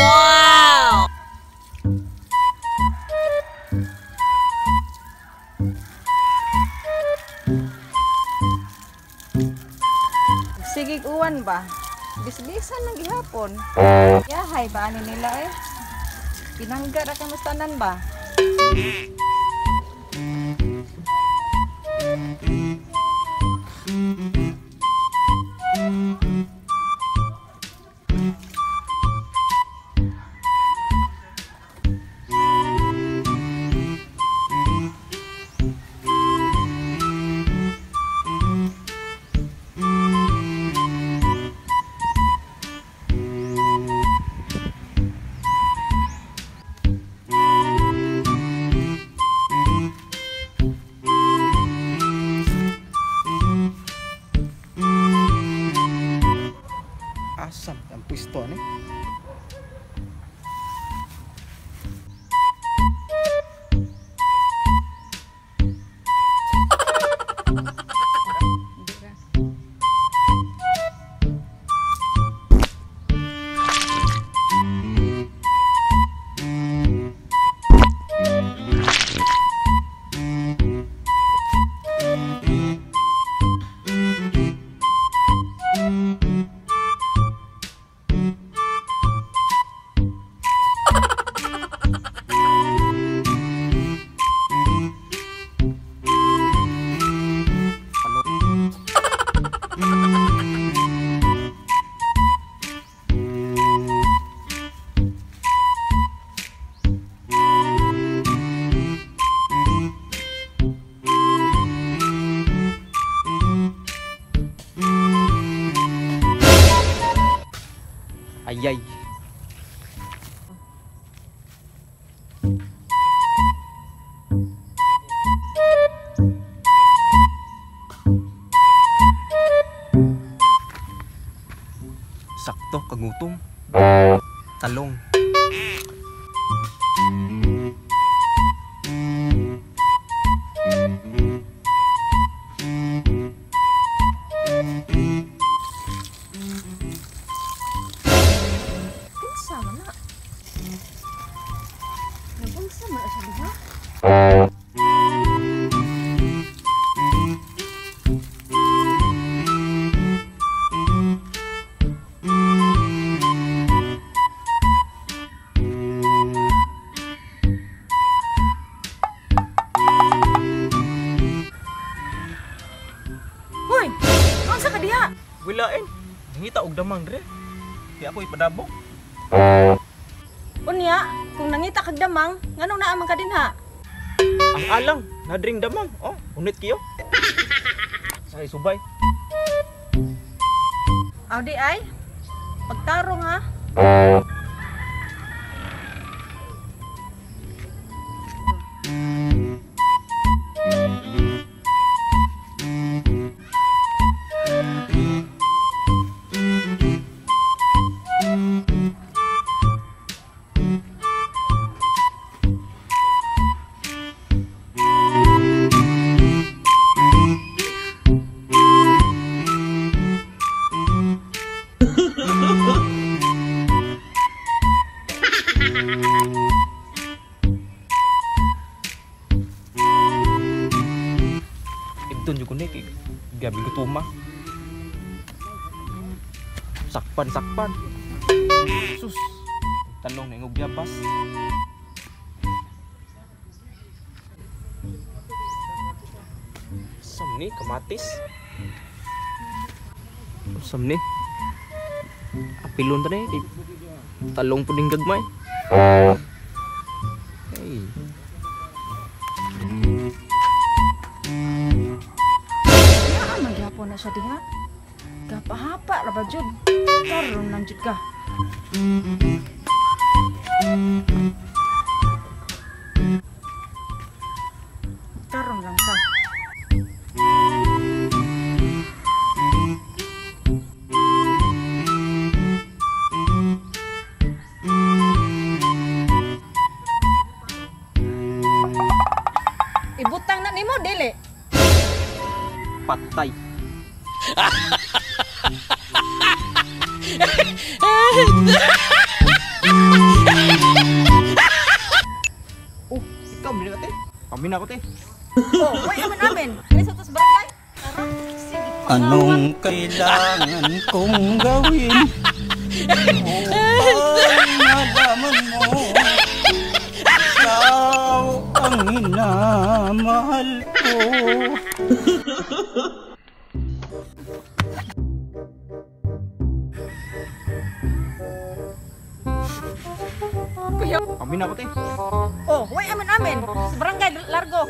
Wow! Sige uwan ba? Bis-bisan ng gihapon. Yahay ba ani nila eh? Pinangga ra kay mustanan ba? Asam ang pwesto ni. Ayay. Sakto kagutom. Talong. Sama na. Nabungsa mo na siya diba? Hoy! Ang sa ka diha? Wilain. Ngita og damang dire. Di ako ipadabog. Unya, kung nangita kag damang, nganong naa man ka dinha? Ang alang, nadring damang. Oh, unit kiyo. Say subay. Aw di ay. Pagtarong ha. Ibton yung kunik. Gabi gutuma. Sakpan. Sus. Talong na ingog yapas. Sam ni kamatis. Sam ni. Apilon ta ni. Talong puding gagmay. Hey. Magyapon na siya diha. Kapahapa ra ba jud? Karon lang jud ka. Karon lang ka. Ibutang na nimo dili. Patay. Amin ako, te. Oh, wait, amin. Kaya sa tos barangay. Tara, sige. Anong kailangan kong gawin upang malaman mo ikaw ang minamahal ko? Kuya. Amin ako, te. Oh, wait, amin. Sa barangay, largo.